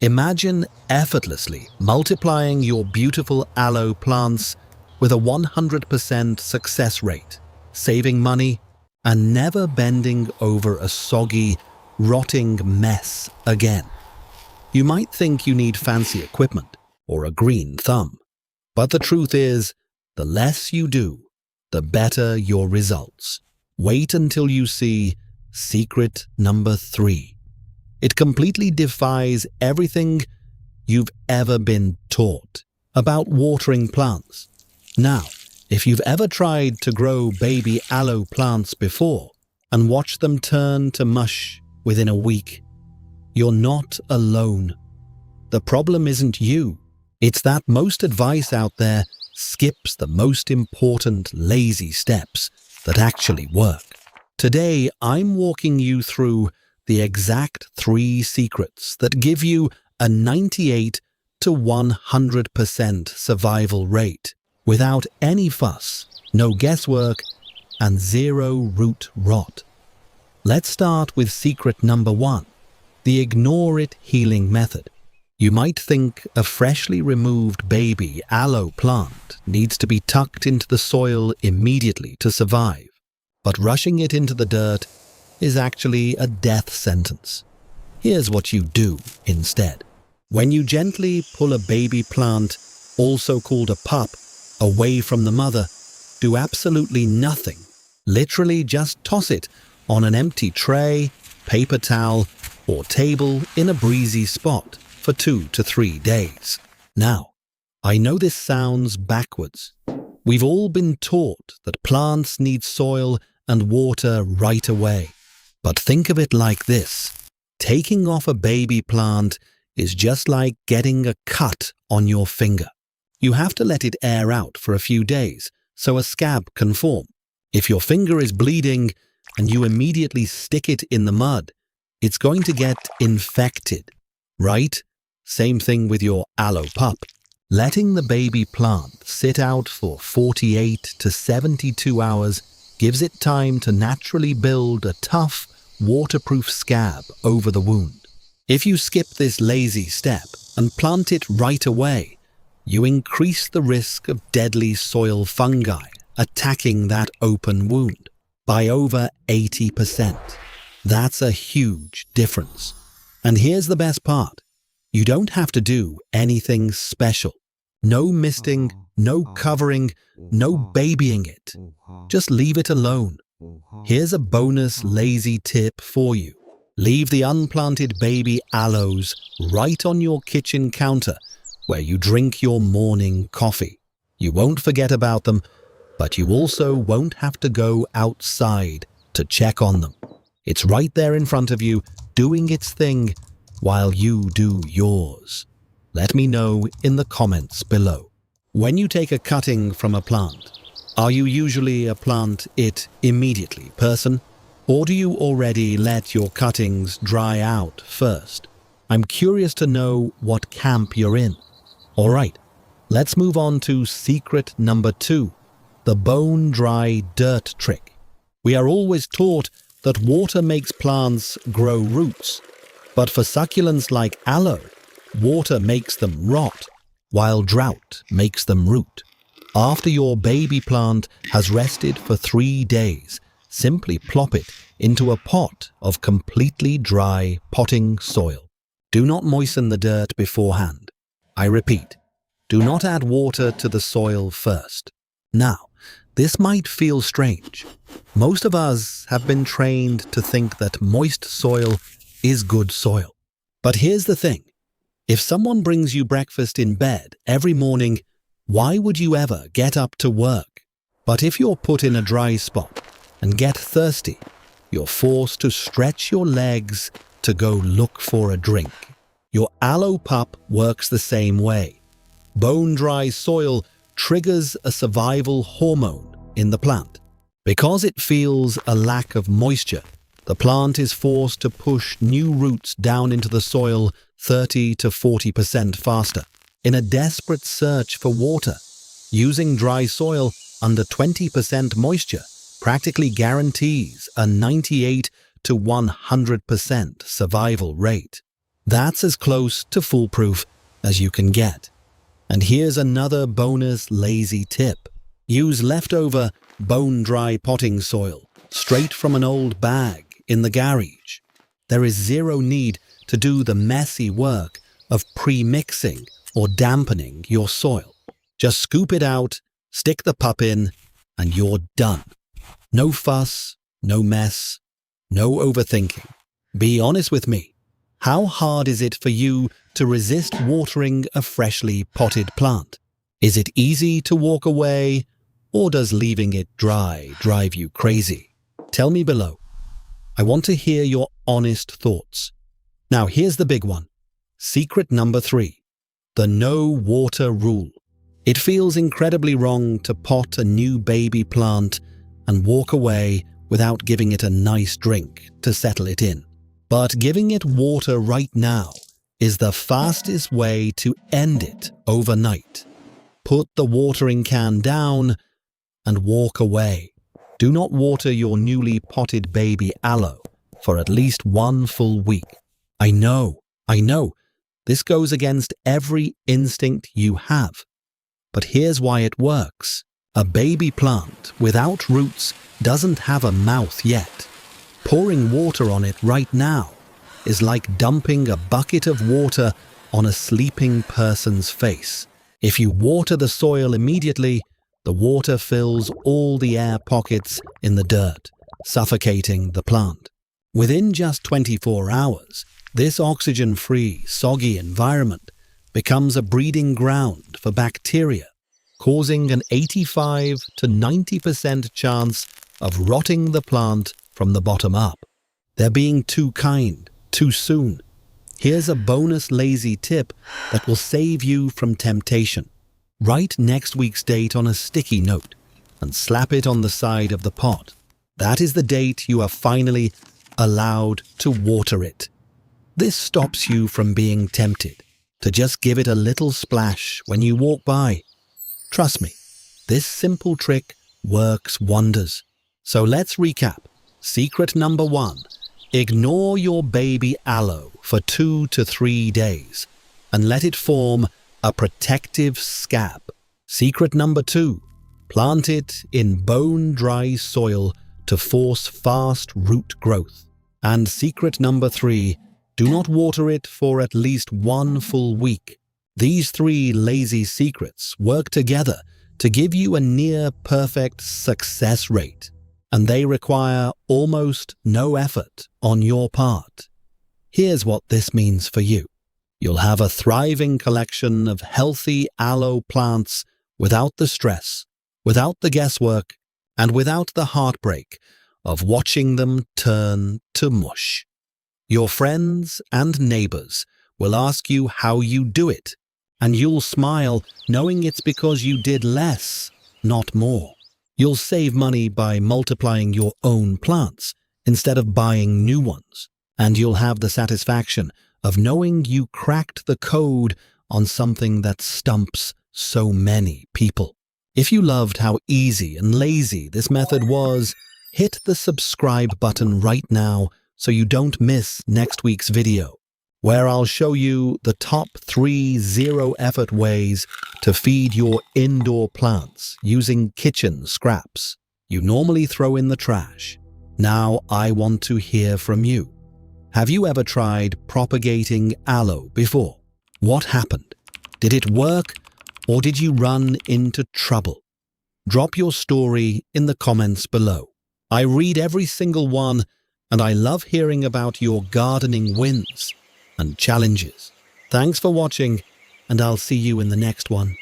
Imagine effortlessly multiplying your beautiful aloe plants with a 100% success rate, saving money and never bending over a soggy, rotting mess again. You might think you need fancy equipment or a green thumb, but the truth is, the less you do, the better your results. Wait until you see secret number 3. It completely defies everything you've ever been taught about watering plants. Now, if you've ever tried to grow baby aloe plants before and watched them turn to mush within a week, you're not alone. The problem isn't you. It's that most advice out there skips the most important lazy steps that actually work. Today, I'm walking you through the exact 3 secrets that give you a 98 to 100% survival rate without any fuss, no guesswork, and 0 root rot. Let's start with secret number 1, the ignore it healing method. You might think a freshly removed baby aloe plant needs to be tucked into the soil immediately to survive, but rushing it into the dirt is actually a death sentence. Here's what you do instead. When you gently pull a baby plant, also called a pup, away from the mother, do absolutely nothing. Literally just toss it on an empty tray, paper towel, or table in a breezy spot for 2 to 3 days. Now, I know this sounds backwards. We've all been taught that plants need soil and water right away. But think of it like this. Taking off a baby plant is just like getting a cut on your finger. You have to let it air out for a few days so a scab can form. If your finger is bleeding and you immediately stick it in the mud, it's going to get infected, right? Same thing with your aloe pup. Letting the baby plant sit out for 48 to 72 hours gives it time to naturally build a tough, waterproof scab over the wound. If you skip this lazy step and plant it right away, you increase the risk of deadly soil fungi attacking that open wound by over 80%. That's a huge difference. And here's the best part. You don't have to do anything special. No misting, no covering, no babying it. Just leave it alone. Here's a bonus lazy tip for you. Leave the unplanted baby aloes right on your kitchen counter where you drink your morning coffee. You won't forget about them, but you also won't have to go outside to check on them. It's right there in front of you, doing its thing while you do yours. Let me know in the comments below. When you take a cutting from a plant, are you usually a plant it immediately person? Or do you already let your cuttings dry out first? I'm curious to know what camp you're in. Alright, let's move on to secret number 2, the bone dry dirt trick. We are always taught that water makes plants grow roots, but for succulents like aloe, water makes them rot, while drought makes them root. After your baby plant has rested for 3 days, simply plop it into a pot of completely dry potting soil. Do not moisten the dirt beforehand. I repeat, do not add water to the soil first. Now, this might feel strange. Most of us have been trained to think that moist soil is good soil. But here's the thing. If someone brings you breakfast in bed every morning, why would you ever get up to work? But if you're put in a dry spot and get thirsty, you're forced to stretch your legs to go look for a drink. Your aloe pup works the same way. Bone-dry soil triggers a survival hormone in the plant. Because it feels a lack of moisture, the plant is forced to push new roots down into the soil 30 to 40% faster. In a desperate search for water, using dry soil under 20% moisture practically guarantees a 98 to 100% survival rate. That's as close to foolproof as you can get. And here's another bonus lazy tip. Use leftover bone-dry potting soil straight from an old bag in the garage. There is zero need to do the messy work of pre-mixing or dampening your soil. Just scoop it out, stick the pup in, and you're done. No fuss, no mess, no overthinking. Be honest with me. How hard is it for you to resist watering a freshly potted plant? Is it easy to walk away, or does leaving it dry drive you crazy? Tell me below. I want to hear your honest thoughts. Now here's the big one. Secret number 3. The no water rule. It feels incredibly wrong to pot a new baby plant and walk away without giving it a nice drink to settle it in. But giving it water right now is the fastest way to end it overnight. Put the watering can down and walk away. Do not water your newly potted baby aloe for at least 1 full week. I know, this goes against every instinct you have. But here's why it works. A baby plant without roots doesn't have a mouth yet. Pouring water on it right now is like dumping a bucket of water on a sleeping person's face. If you water the soil immediately, the water fills all the air pockets in the dirt, suffocating the plant. Within just 24 hours, this oxygen-free, soggy environment becomes a breeding ground for bacteria, causing an 85 to 90% chance of rotting the plant from the bottom up. They're being too kind, too soon. Here's a bonus lazy tip that will save you from temptation. Write next week's date on a sticky note and slap it on the side of the pot. That is the date you are finally allowed to water it. This stops you from being tempted to just give it a little splash when you walk by. Trust me, this simple trick works wonders. So let's recap. Secret number 1. Ignore your baby aloe for 2 to 3 days and let it form a protective scab. Secret number 2. Plant it in bone-dry soil to force fast root growth. And secret number 3. Do not water it for at least 1 full week. These 3 lazy secrets work together to give you a near-perfect success rate, and they require almost no effort on your part. Here's what this means for you. You'll have a thriving collection of healthy aloe plants without the stress, without the guesswork, and without the heartbreak of watching them turn to mush. Your friends and neighbors will ask you how you do it, and you'll smile knowing it's because you did less, not more. You'll save money by multiplying your own plants instead of buying new ones, and you'll have the satisfaction of knowing you cracked the code on something that stumps so many people. If you loved how easy and lazy this method was, hit the subscribe button right now so you don't miss next week's video, where I'll show you the top 3 zero-effort ways to feed your indoor plants using kitchen scraps you normally throw in the trash. Now I want to hear from you. Have you ever tried propagating aloe before? What happened? Did it work, or did you run into trouble? Drop your story in the comments below. I read every single one, and I love hearing about your gardening wins and challenges. Thanks for watching, and I'll see you in the next one.